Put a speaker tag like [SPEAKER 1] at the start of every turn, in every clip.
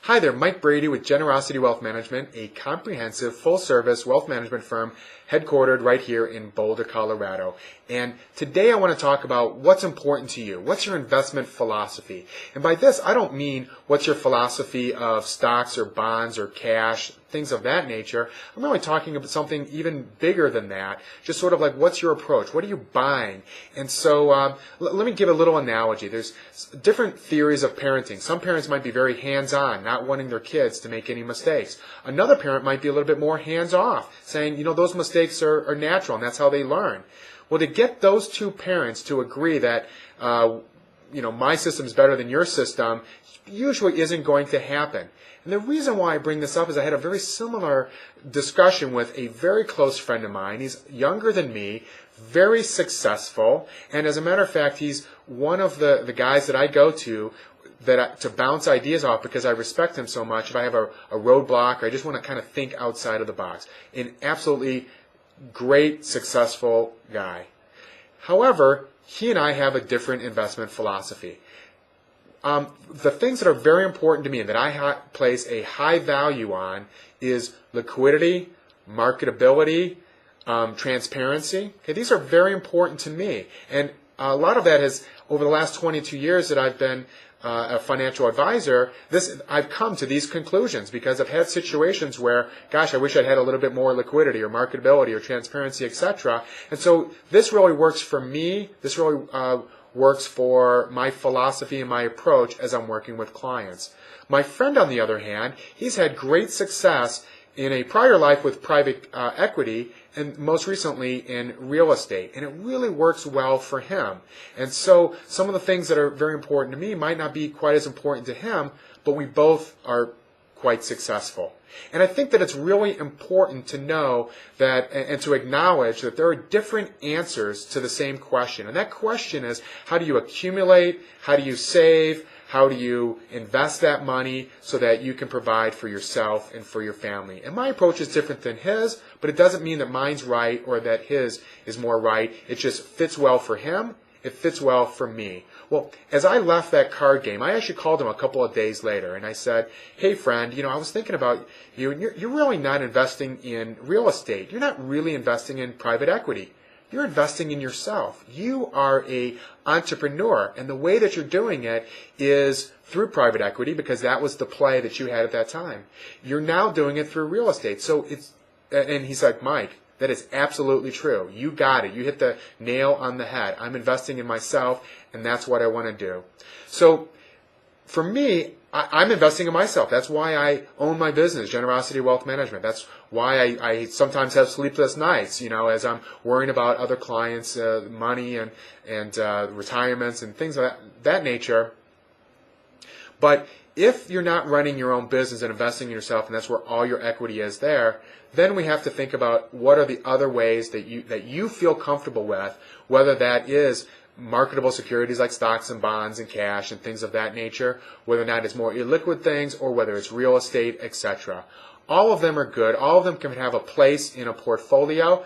[SPEAKER 1] Hi there, Mike Brady with Generosity Wealth Management, a comprehensive full-service wealth management firm headquartered right here in Boulder, Colorado. And today I want to talk about what's important to you. What's your investment philosophy? And by this, I don't mean what's your philosophy of stocks or bonds or cash, things of that nature. I'm really talking about something even bigger than that. Just sort of like, what's your approach? What are you buying? And so let me give a little analogy. There's different theories of parenting. Some parents might be very hands-on, not wanting their kids to make any mistakes. Another parent might be a little bit more hands-off, saying, those mistakes are natural and that's how they learn. Well, to get those two parents to agree that, my system is better than your system, usually isn't going to happen. And the reason why I bring this up is I had a very similar discussion with a very close friend of mine. He's younger than me, very successful, and as a matter of fact, he's one of the guys that I go to to bounce ideas off because I respect him so much. If I have a roadblock or I just want to kind of think outside of the box. An absolutely great, successful guy. However, he and I have a different investment philosophy. The things that are very important to me and that I place a high value on is liquidity, marketability, transparency. Okay, these are very important to me. And a lot of that has, over the last 22 years that I've been a financial advisor, I've come to these conclusions because I've had situations where, gosh, I wish I'd had a little bit more liquidity or marketability or transparency, etc. And so this really works for me. This really works for my philosophy and my approach as I'm working with clients. My friend, on the other hand, he's had great success in a prior life with private equity and most recently in real estate. And it really works well for him. And so some of the things that are very important to me might not be quite as important to him, but we both are quite successful. And I think that it's really important to know that and to acknowledge that there are different answers to the same question. And that question is, how do you accumulate? How do you save? How do you invest that money so that you can provide for yourself and for your family? And my approach is different than his, but it doesn't mean that mine's right or that his is more right. It just fits well for him. It fits well for me. Well, as I left that card game, I actually called him a couple of days later and I said, hey friend, I was thinking about you and you're really not investing in real estate. You're not really investing in private equity. You're investing in yourself. You are an entrepreneur, and the way that you're doing it is through private equity because that was the play that you had at that time. You're now doing it through real estate. And he's like, Mike, that is absolutely true. You got it. You hit the nail on the head. I'm investing in myself, and that's what I want to do. So for me, I'm investing in myself. That's why I own my business, Generosity Wealth Management. That's why I sometimes have sleepless nights, as I'm worrying about other clients' money and retirements and things of that nature. But if you're not running your own business and investing in yourself, and that's where all your equity is there, then we have to think about what are the other ways that you feel comfortable with, whether that is marketable securities like stocks and bonds and cash and things of that nature, whether or not it's more illiquid things or whether it's real estate, etc. All of them are good. All of them can have a place in a portfolio,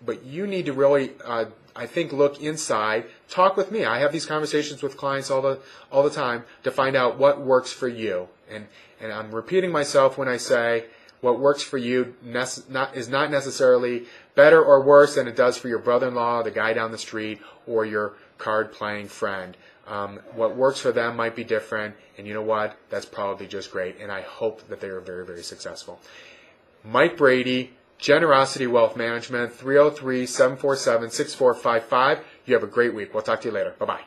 [SPEAKER 1] but you need to really, I think, look inside. Talk with me. I have these conversations with clients all the time to find out what works for you. And I'm repeating myself when I say what works for you is not necessarily better or worse than it does for your brother-in-law, the guy down the street, or your card-playing friend. What works for them might be different, and you know what? That's probably just great, and I hope that they are very, very successful. Mike Brady, Generosity Wealth Management, 303-747-6455. You have a great week. We'll talk to you later. Bye-bye.